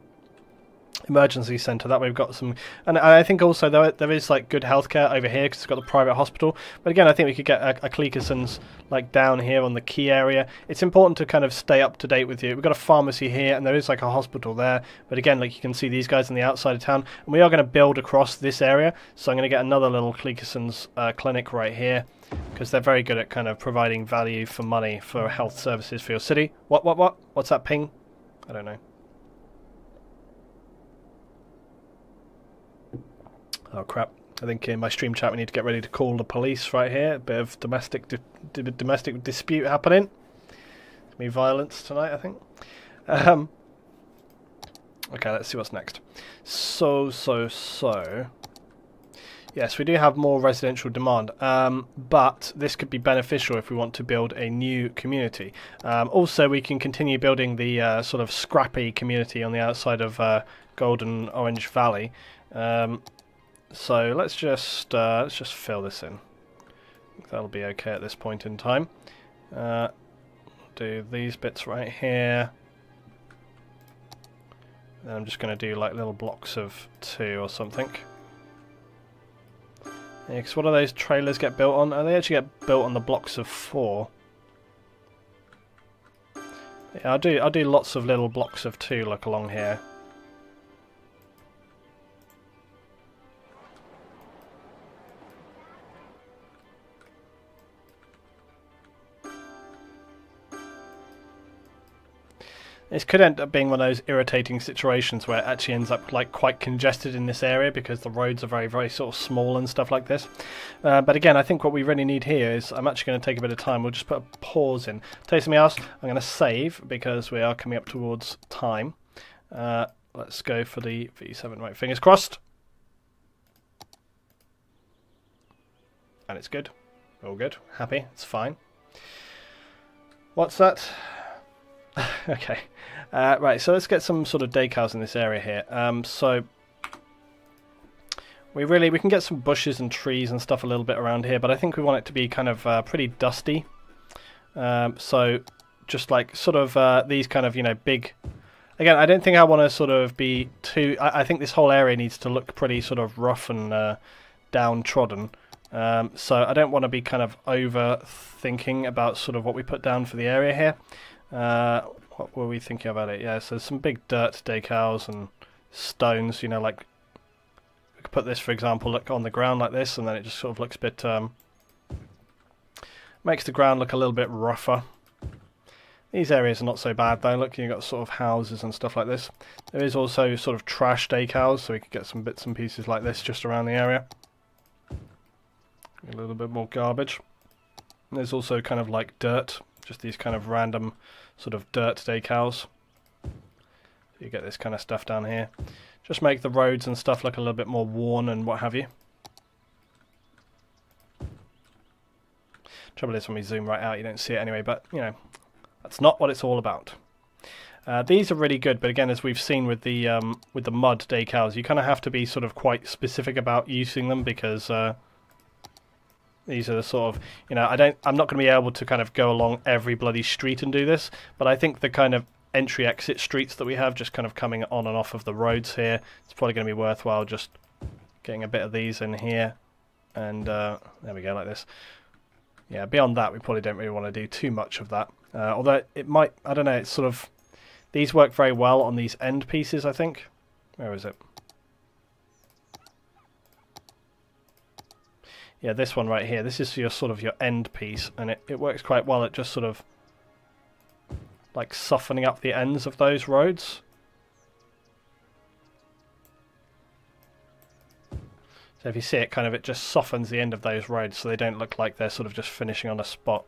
emergency centre. That way we've got some, and I think also there is like good healthcare over here because it's got the private hospital. But again, I think we could get a Cleekisons like down here on the key area. It's important to kind of stay up to date with you. We've got a pharmacy here, and there is like a hospital there. But again, like you can see these guys on the outside of town, and we are going to build across this area. So I'm going to get another little Cleekisons clinic right here, because they're very good at kind of providing value for money for health services for your city. What's that ping? I don't know. Oh crap, I think in my stream chat we need to get ready to call the police right here. A bit of domestic dispute happening. It's going to be violence tonight, I think. Okay, let's see what's next. So. Yes, we do have more residential demand, but this could be beneficial if we want to build a new community. Also, we can continue building the sort of scrappy community on the outside of Golden Orange Valley. So let's just fill this in. I think that'll be okay at this point in time. Do these bits right here. And I'm just going to do like little blocks of 2 or something. Yeah, because what do those trailers get built on? They actually get built on the blocks of 4. Yeah, I'll do lots of little blocks of 2 like along here. This could end up being one of those irritating situations where it actually ends up like quite congested in this area because the roads are very, very sort of small and stuff like this. But again, I think what we really need here is, I'm actually going to take a bit of time. We'll just put a pause in. Tell you something else, I'm going to save because we are coming up towards time. Let's go for the V7. Right, fingers crossed. And it's good. All good. Happy. It's fine. What's that? Okay. Right, so let's get some sort of decals in this area here. So we can get some bushes and trees and stuff a little bit around here, but I think we want it to be kind of pretty dusty. So just like sort of these kind of, you know, big... Again, I don't think I want to sort of be too... I think this whole area needs to look pretty sort of rough and downtrodden. So I don't want to be kind of overthinking about sort of what we put down for the area here. What were we thinking about it? Yeah, so some big dirt decals and stones, you know, like... We could put this, for example, look on the ground like this, and then it just sort of looks a bit... makes the ground look a little bit rougher. These areas are not so bad though. Look, you've got sort of houses and stuff like this. There is also sort of trash decals, so we could get some bits and pieces like this just around the area. A little bit more garbage. There's also kind of like dirt, just these kind of random sort of dirt decals. So you get this kind of stuff down here. Just make the roads and stuff look a little bit more worn and what have you. Trouble is when we zoom right out you don't see it anyway, but you know, that's not what it's all about. These are really good, but again, as we've seen with the mud decals, you kind of have to be sort of quite specific about using them, because these are the sort of, you know, I'm not going to be able to kind of go along every bloody street and do this, but I think the kind of entry-exit streets that we have, just kind of coming on and off of the roads here, it's probably going to be worthwhile just getting a bit of these in here, and there we go, like this. Yeah, beyond that, we probably don't really want to do too much of that. Although it might, I don't know, it's sort of... These work very well on these end pieces, I think. Where is it? Yeah, this one right here. This is your sort of your end piece, and it works quite well at just sort of like softening up the ends of those roads. So if you see it, kind of it just softens the end of those roads so they don't look like they're sort of just finishing on a spot.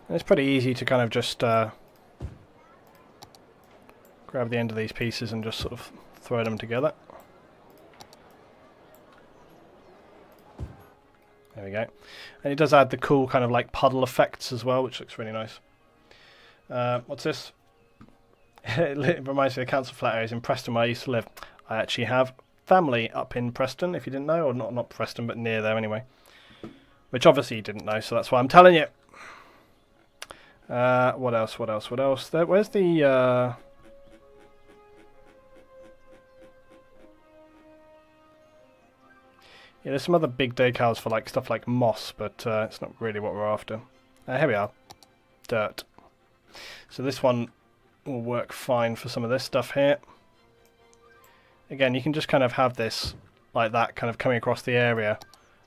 And it's pretty easy to kind of just grab the end of these pieces and just sort of throw them together. There we go. And it does add the cool kind of like puddle effects as well, which looks really nice. What's this? It reminds me of the council flat areas in Preston where I used to live. I actually have family up in Preston, if you didn't know, or not Preston, but near there anyway. Which obviously you didn't know, so that's why I'm telling you. What else? Where's the... Yeah, there's some other big decals for like stuff like moss, but it's not really what we're after. Here we are. Dirt. So this one will work fine for some of this stuff here. Again, you can just kind of have this like that kind of coming across the area.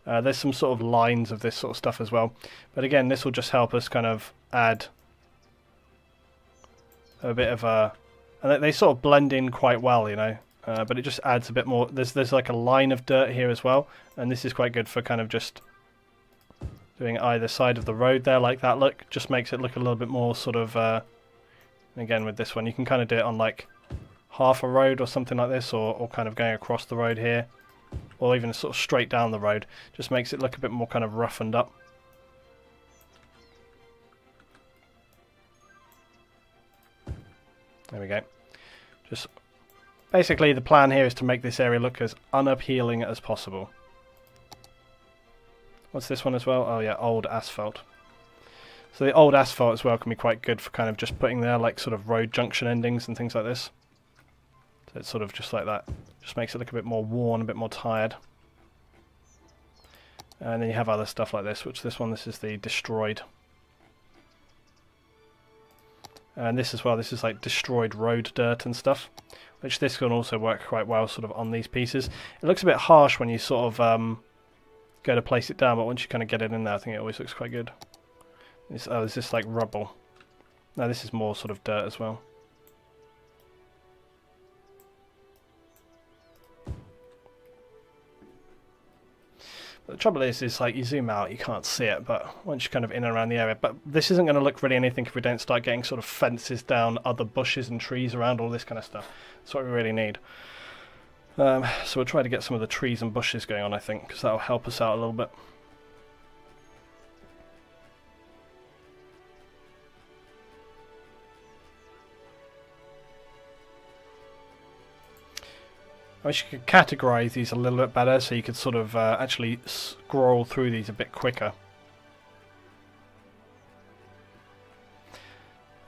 There's some sort of lines of this sort of stuff as well. But again, this will just help us kind of add a bit of a... And they sort of blend in quite well, you know. But it just adds a bit more. There's like a line of dirt here as well, and this is quite good for kind of just doing either side of the road there like that. Look, just makes it look a little bit more sort of. Again, with this one, you can kind of do it on like half a road or something like this, or kind of going across the road here, or even sort of straight down the road. Just makes it look a bit more kind of roughened up. There we go. Just. Basically, the plan here is to make this area look as unappealing as possible. What's this one as well? Oh yeah, old asphalt. So the old asphalt as well can be quite good for kind of just putting there like sort of road junction endings and things like this. So it's sort of just like that. Just makes it look a bit more worn, a bit more tired. And then you have other stuff like this, which this is the destroyed. And this as well, this is like destroyed road dirt and stuff. Which this can also work quite well sort of on these pieces. It looks a bit harsh when you sort of go to place it down, but once you kind of get it in there, I think it always looks quite good. Oh, is this like rubble? No, this is more sort of dirt as well. But the trouble is like you zoom out, you can't see it, but once you're kind of in and around the area. But this isn't going to look really anything if we don't start getting sort of fences down, other bushes and trees around, all this kind of stuff. That's what we really need. So we'll try to get some of the trees and bushes going on, I think, because that'll help us out a little bit. I wish you could categorise these a little bit better so you could sort of actually scroll through these a bit quicker.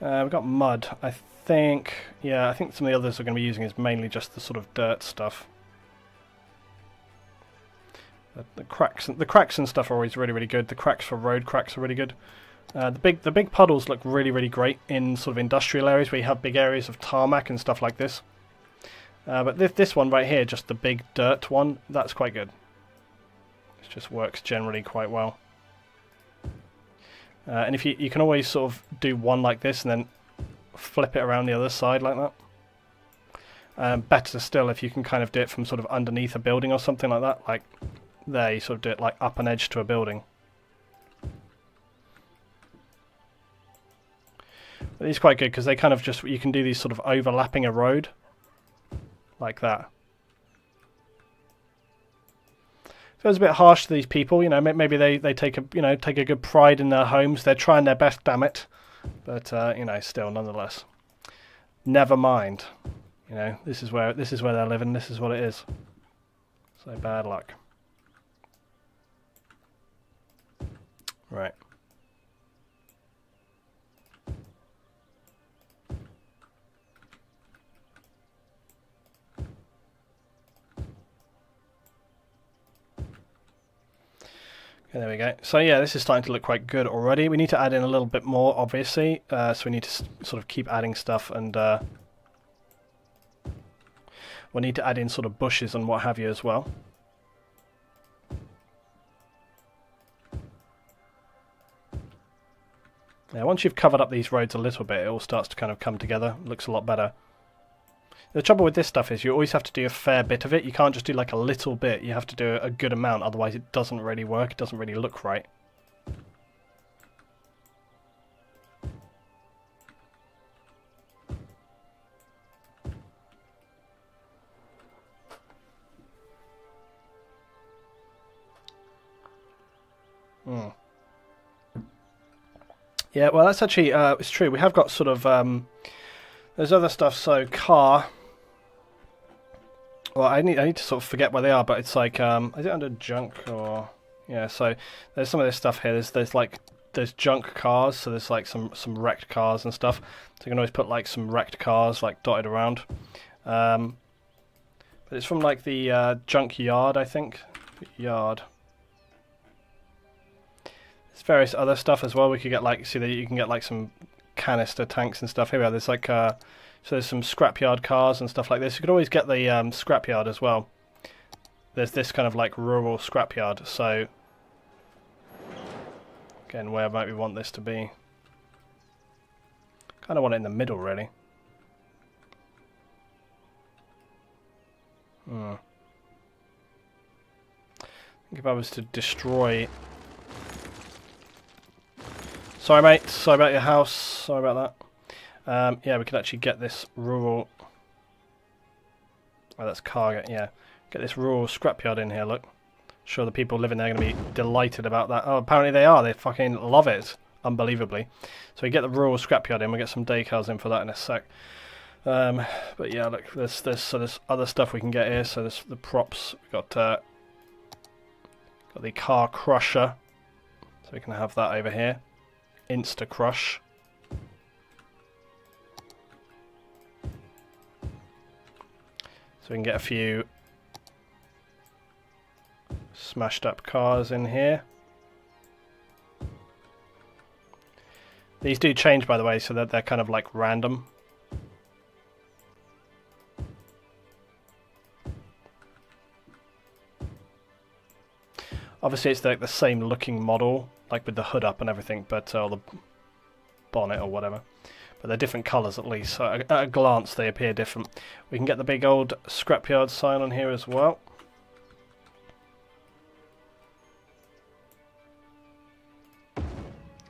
We've got mud. I think some of the others we're going to be using is mainly just the sort of dirt stuff. The cracks and stuff are always really good. The cracks for road cracks are really good. The big puddles look really great in sort of industrial areas where you have big areas of tarmac and stuff like this. But this one right here, just the big dirt one, that's quite good. It just works generally quite well. And if you can always sort of do one like this and then flip it around the other side like that. Better still if you can kind of do it from sort of underneath a building or something like that. Like there, you sort of do it like up an edge to a building. But these are quite good because they kind of just, you can do these sort of overlapping a road. Like that. So it's a bit harsh to these people, you know. Maybe they take a good pride in their homes. They're trying their best, damn it. But you know, still, nonetheless, never mind. You know, this is where they're living. This is what it is. So bad luck. Right. There we go. So yeah, this is starting to look quite good already. We need to add in a little bit more, obviously. So we need to sort of keep adding stuff, and we'll need to add in sort of bushes and what have you as well. Yeah, once you've covered up these roads a little bit, it all starts to kind of come together. It looks a lot better. The trouble with this stuff is you always have to do a fair bit of it. You can't just do like a little bit. You have to do a good amount, otherwise it doesn't really work. It doesn't really look right. Yeah, well that's actually, it's true. We have got sort of, there's other stuff, so car. Well, I need to sort of forget where they are, but it's like, is it under junk or... Yeah, so there's some of this stuff here. There's junk cars, so there's like some wrecked cars and stuff. So you can always put like some wrecked cars like dotted around. But it's from like the junk yard, I think. Yard. There's various other stuff as well. We could get like, see that you can get like some canister tanks and stuff. Here we are. There's like so there's some scrapyard cars and stuff like this. You could always get the scrapyard as well. There's this kind of like rural scrapyard. So again, where might we want this to be? Kind of want it in the middle, really. I think if I was to destroy... Sorry, mate. Sorry about your house. Sorry about that. Yeah, we could actually get this rural... Oh, that's Cargo, yeah. Get this rural scrapyard in here, look. Sure, the people living there are going to be delighted about that. Oh, apparently they are. They fucking love it. Unbelievably. So we get the rural scrapyard in. We'll get some decals in for that in a sec. But yeah, look, there's other stuff we can get here. So there's the props. We've got the car crusher. So we can have that over here. Insta crush. So we can get a few smashed up cars in here. These do change, by the way, so that they're kind of like random. Obviously it's like the same looking model, like with the hood up and everything, but or the bonnet or whatever. But they're different colours at least, so at a glance they appear different. We can get the big old scrapyard sign on here as well.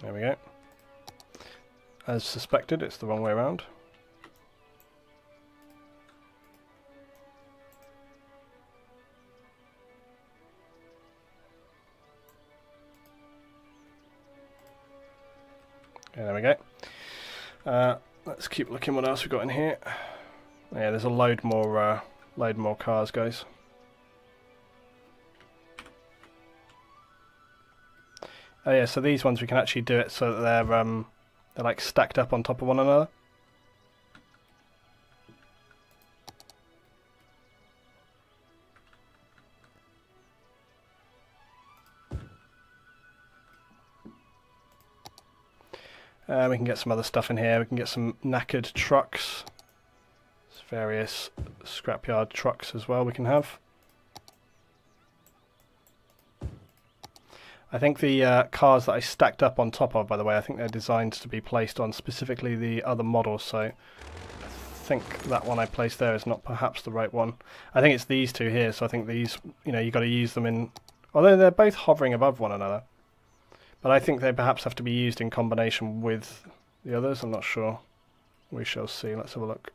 There we go. As suspected, it's the wrong way around. Okay, there we go. Let's keep looking what else we've got in here. Yeah, there's a load more load more cars, guys. Oh yeah, so these ones we can actually do it so that they're like stacked up on top of one another. We can get some other stuff in here. We can get some knackered trucks. There's various scrapyard trucks as well we can have. I think the cars that I stacked up on top of, by the way, I think they're designed to be placed on specifically the other models, so I think that one I placed there is not perhaps the right one. I think it's these two here, so I think these, you know, you've got to use them in... Although they're both hovering above one another. But I think they perhaps have to be used in combination with the others, I'm not sure. We shall see, let's have a look.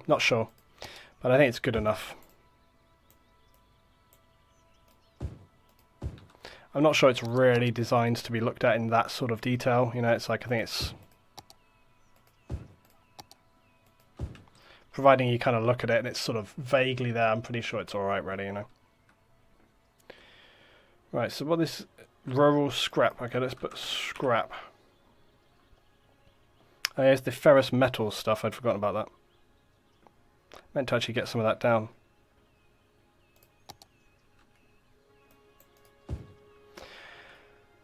Not sure, but I think it's good enough. I'm not sure it's really designed to be looked at in that sort of detail, you know, it's like, I think it's... Providing you kind of look at it and it's sort of vaguely there, I'm pretty sure it's alright really, you know. Right, so what is rural scrap? Okay, let's put scrap. Oh, here's the ferrous metal stuff, I'd forgotten about that. Meant to actually get some of that down.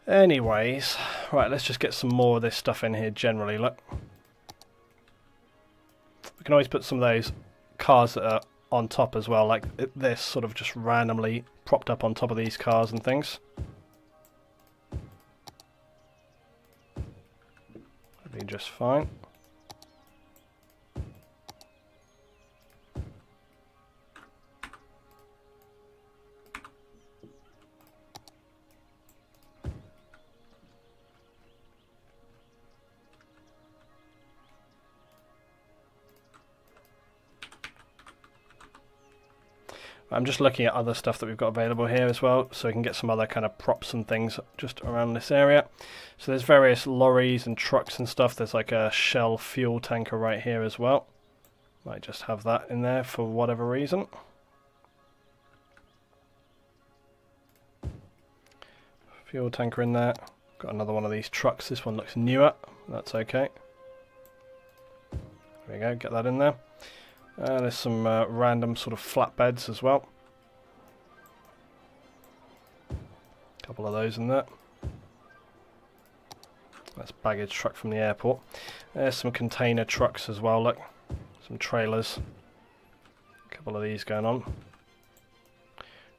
Anyways, right, let's just get some more of this stuff in here generally, look. We can always put some of those cars that are on top as well, like this, sort of just randomly propped up on top of these cars and things. That'd be just fine. I'm just looking at other stuff that we've got available here as well, so we can get some other kind of props and things just around this area. So there's various lorries and trucks and stuff. There's like a Shell fuel tanker right here as well. Might just have that in there for whatever reason. Fuel tanker in there. Got another one of these trucks. This one looks newer. That's okay. There we go, get that in there. There's some random sort of flatbeds as well. A couple of those in there. That's baggage truck from the airport. There's some container trucks as well, look. Some trailers. A couple of these going on.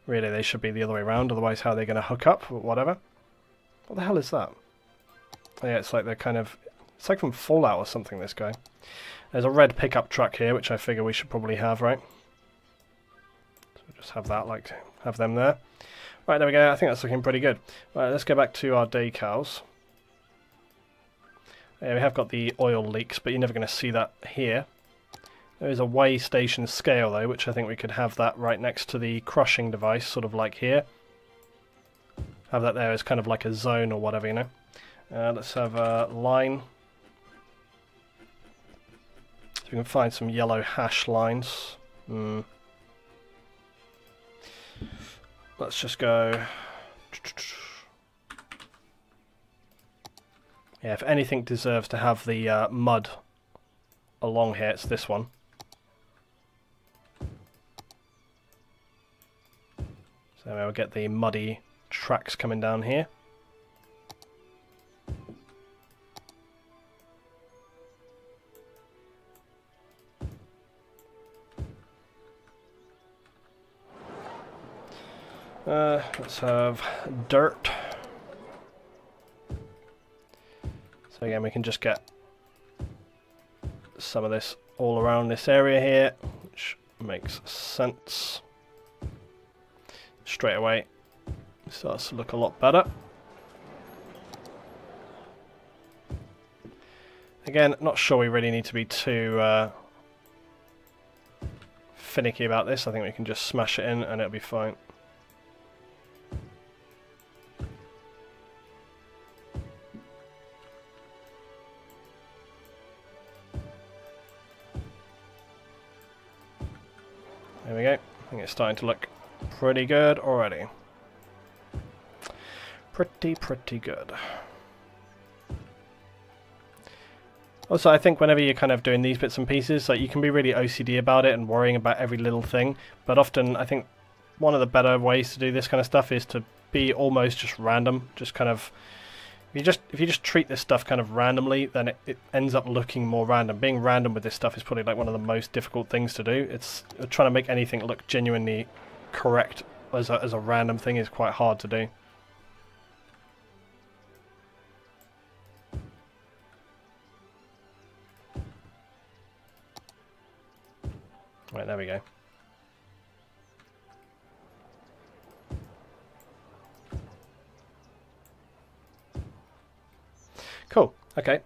Really, they should be the other way around, otherwise how are they going to hook up, or whatever. What the hell is that? Oh, yeah, it's like they're kind of... It's like from Fallout or something, this guy. There's a red pickup truck here, which I figure we should probably have, right? So just have that, like, have them there. Right, there we go. I think that's looking pretty good. Right, let's go back to our decals. Yeah, we have got the oil leaks, but you're never going to see that here. There is a weigh station scale, though, which I think we could have that right next to the crushing device, sort of like here. Have that there as kind of like a zone or whatever, you know. Let's have a line. We can find some yellow hash lines. Let's just go... Yeah, if anything deserves to have the mud along here, it's this one. So we'll get the muddy tracks coming down here. Let's have dirt. So again, we can just get some of this all around this area here, which makes sense. Straight away, it starts to look a lot better. Again, not sure we really need to be too finicky about this. I think we can just smash it in and it'll be fine. There we go. I think it's starting to look pretty good already. Pretty good. Also, I think whenever you're kind of doing these bits and pieces, like, you can be really OCD about it and worrying about every little thing, but often I think one of the better ways to do this kind of stuff is to be almost just random. Just kind of, if you just treat this stuff kind of randomly, then it ends up looking more random. Being random with this stuff is probably like one of the most difficult things to do. It's trying to make anything look genuinely correct as a random thing is quite hard to do. Right, there we go. Cool, okay.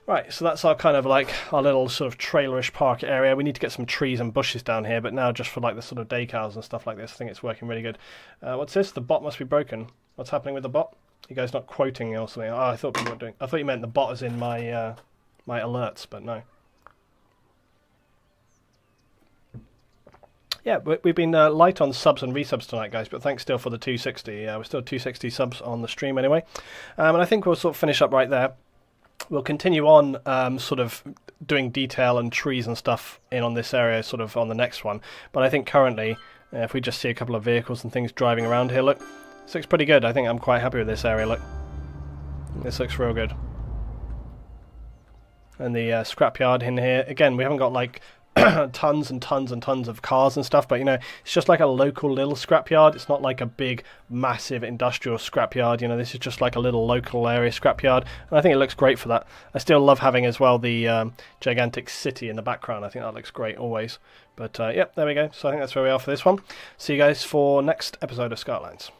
Right, so that's our kind of like our little sort of trailerish park area. We need to get some trees and bushes down here, but now just for like the sort of decals and stuff like this, I think it's working really good. What's this? The bot must be broken. What's happening with the bot? You guys not quoting or something? Oh, I thought you were doing. I thought you meant the bot is in my my alerts, but no. Yeah, we've been light on subs and resubs tonight, guys, but thanks still for the 260. We're still 260 subs on the stream anyway. And I think we'll sort of finish up right there. We'll continue on sort of doing detail and trees and stuff in on this area sort of on the next one. But I think currently, if we just see a couple of vehicles and things driving around here, look, this looks pretty good. I think I'm quite happy with this area, look. This looks real good. And the scrapyard in here, again, we haven't got like tons and tons and tons of cars and stuff, but you know, it's just like a local little scrapyard. It's not like a big massive industrial scrapyard, you know. This is just like a little local area scrapyard, and I think it looks great for that. I still love having as well the gigantic city in the background. I think that looks great always. But yep, there we go. So I think that's where we are for this one. See you guys for next episode of Skylines.